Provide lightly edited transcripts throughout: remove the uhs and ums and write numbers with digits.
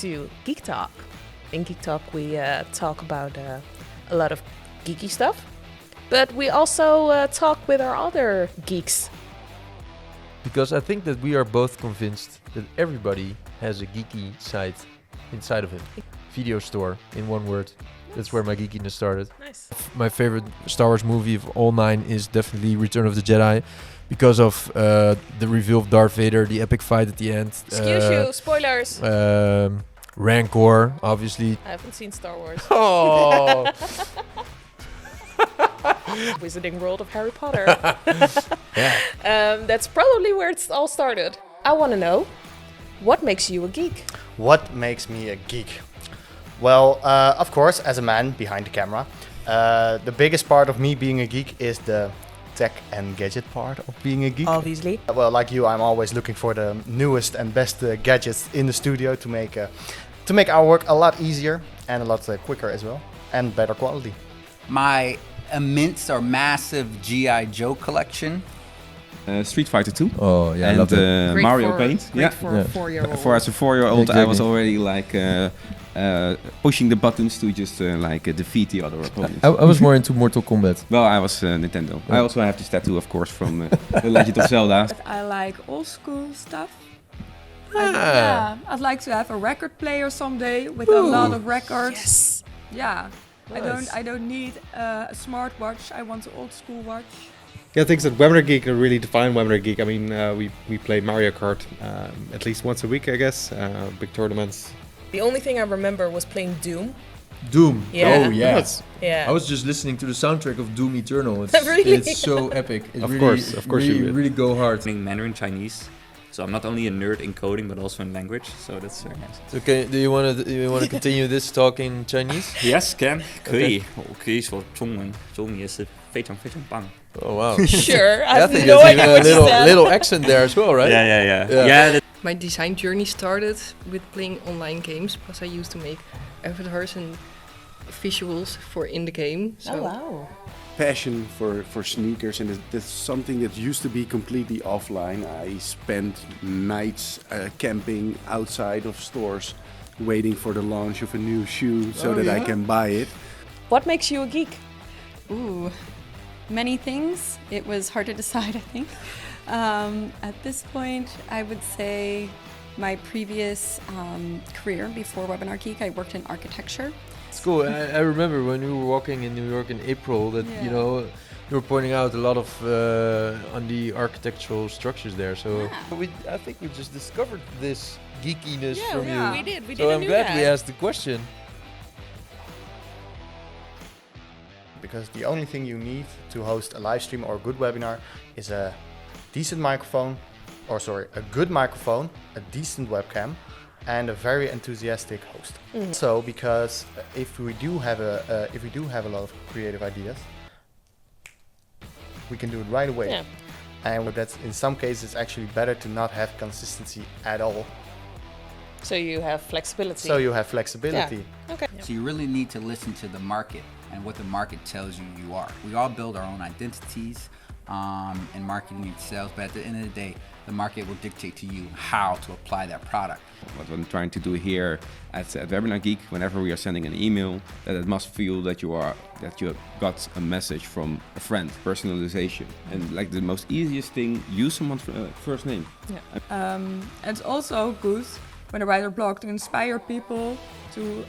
to GeekTalk. In GeekTalk, we talk about a lot of geeky stuff, but we also talk with our other geeks. Because I think that we are both convinced that everybody has a geeky side inside of him. Video store, in one word. That's where my geekiness started. Nice. My favorite Star Wars movie of all 9 is definitely Return of the Jedi. Because of the reveal of Darth Vader, the epic fight at the end. Excuse you, spoilers. Rancor, obviously. I haven't seen Star Wars. Oh! Wizarding World of Harry Potter. Yeah. That's probably where it all started. I want to know, what makes you a geek? What makes me a geek? Well, of course, as a man behind the camera, the biggest part of me being a geek is the tech and gadget part of being a geek. Obviously. Well, like you, I'm always looking for the newest and best gadgets in the studio to make our work a lot easier and a lot quicker as well, and better quality. My immense or massive G.I. Joe collection. Street Fighter 2. Oh, yeah, I and love that. Mario Paint. Great for a 4-year-old. For as a 4-year-old, I was Exactly. already like pushing the buttons to just defeat the other opponents. I was more into Mortal Kombat. Well, I was Nintendo. I also have this tattoo, of course, from The Legend of Zelda. I like old school stuff. Ah. I'd like to have a record player someday with a lot of records. Yes. Yeah. Nice. I don't need a smartwatch. I want an old school watch. Yeah, I think that WebinarGeek really define WebinarGeek. I mean, we play Mario Kart at least once a week, I guess. Big tournaments. The only thing I remember was playing Doom. Doom. Yeah. Oh, yeah. Yeah. I was just listening to the soundtrack of Doom Eternal. It's, Really? it's so epic. It Of really, course you really, did. really go hard. Learning Mandarin Chinese, so I'm not only a nerd in coding but also in language. So that's very nice. So do you want to continue this talk in Chinese? Yes, can 可以，我可以说中文，中文也是非常非常棒。 Oh wow. Sure. I I have think no there's idea even a what you little said. little accent there as well, right? Yeah. My design journey started with playing online games because I used to make avatars and visuals for in the game. So Oh, wow. Passion for sneakers, and that's something that used to be completely offline. I spent nights camping outside of stores waiting for the launch of a new shoe so that I can buy it. What makes you a geek? Ooh, many things. It was hard to decide, I think. At this point, I would say my previous career before WebinarGeek, I worked in architecture. It's cool. I remember when we were walking in New York in April that you were pointing out a lot of on the architectural structures there. So I think we just discovered this geekiness from you. We did. We So didn't I'm know glad that. we asked the question. Because the only thing you need to host a live stream or a good webinar is a decent microphone, a good microphone, a decent webcam, and a very enthusiastic host. So, because if we do have a lot of creative ideas, we can do it right away. Yeah. And that's in some cases actually better to not have consistency at all. So you have flexibility. So you have flexibility. Yeah. Okay. So you really need to listen to the market and what the market tells you you are. We all build our own identities in marketing and sales, but at the end of the day, the market will dictate to you how to apply that product. What I'm trying to do here at WebinarGeek, whenever we are sending an email, that it must feel that you got a message from a friend, personalization. And like the most easiest thing, use someone's first name. Yeah. And it's also good when I write a blog to inspire people to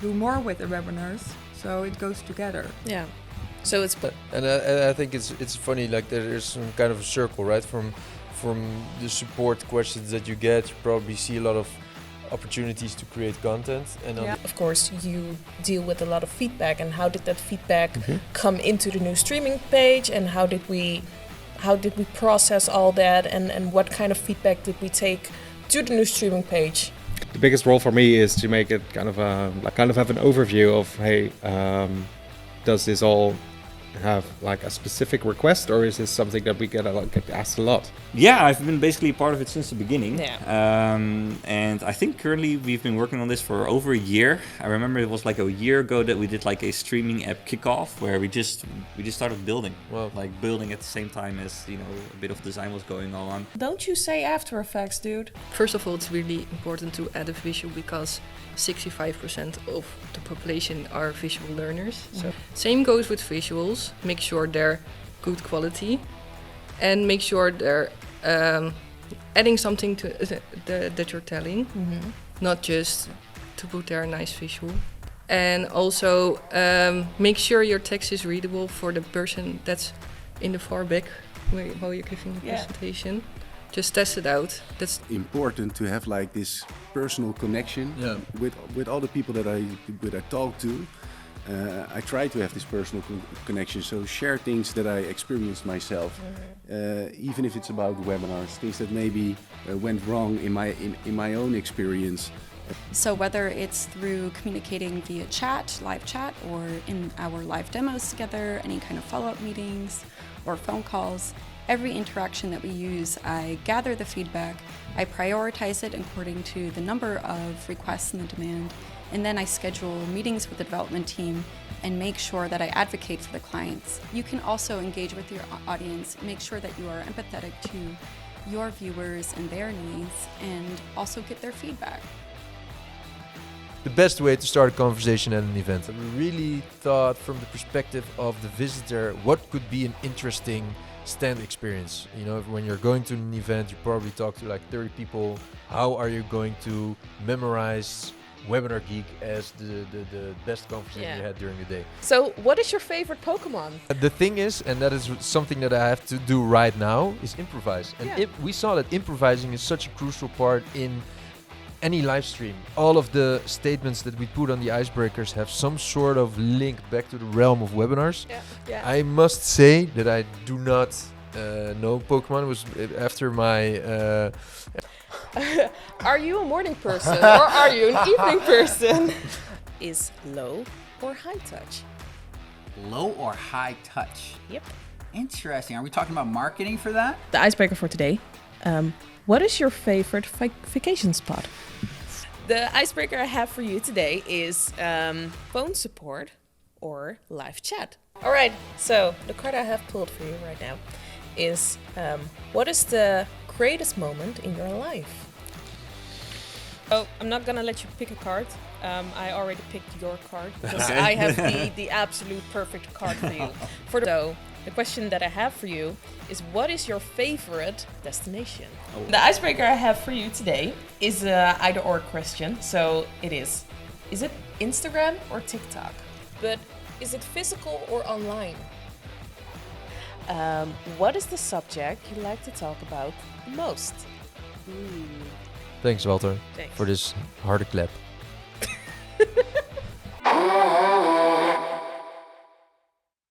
do more with the webinars. So it goes together. Yeah. So it's And I think it's funny, like there's some kind of a circle, right? From the support questions that you get, you probably see a lot of opportunities to create content. And of course, you deal with a lot of feedback. And how did that feedback come into the new streaming page? And how did we process all that? And what kind of feedback did we take to the new streaming page? The biggest role for me is to make it kind of have an overview of, hey, does this all have like a specific request, or is this something that we get asked a lot? Yeah, I've been basically part of it since the beginning. Yeah. And I think currently we've been working on this for over a year. I remember it was like a year ago that we did like a streaming app kickoff where we just started building. Wow. Like building at the same time as, you know, a bit of design was going on. Don't you say After Effects, dude. First of all, it's really important to add a visual because 65% of the population are visual learners. So same goes with visuals. Make sure they're good quality and make sure they're adding something to that you're telling, not just to put there a nice visual. And also make sure your text is readable for the person that's in the far back while you're giving the presentation. Just test it out. That's important to have like this personal connection with all the people that I talk to. I try to have this personal connection, so share things that I experienced myself, even if it's about webinars, things that maybe went wrong in my own experience. So whether it's through communicating via chat, live chat, or in our live demos together, any kind of follow-up meetings or phone calls, every interaction that we use, I gather the feedback, I prioritize it according to the number of requests and the demand, and then I schedule meetings with the development team and make sure that I advocate for the clients. You can also engage with your audience, make sure that you are empathetic to your viewers and their needs, and also get their feedback. The best way to start a conversation at an event. And we really thought from the perspective of the visitor, what could be an interesting stand experience. You know, when you're going to an event, you probably talk to like 30 people. How are you going to memorize WebinarGeek as the best conversation you had during the day? So, what is your favorite Pokemon? The thing is, and that is something that I have to do right now, is improvise. And we saw that improvising is such a crucial part in any live stream. All of the statements that we put on the icebreakers have some sort of link back to the realm of webinars. I must say that I do not know Pokemon. It was after my... Are you a morning person or are you an evening person? Is low or high touch? Low or high touch? Yep. Interesting. Are we talking about marketing for that? The icebreaker for today. What is your favorite vacation spot? The icebreaker I have for you today is phone support or live chat. All right, so the card I have pulled for you right now is what is the greatest moment in your life? Oh, I'm not gonna let you pick a card. I already picked your card because I have the absolute perfect card for you. So the question that I have for you is, what is your favorite destination? The icebreaker I have for you today is an either-or question. So it is it Instagram or TikTok? But is it physical or online? What is the subject you like to talk about the most? Thanks, Walter, Thanks. for this harde clap.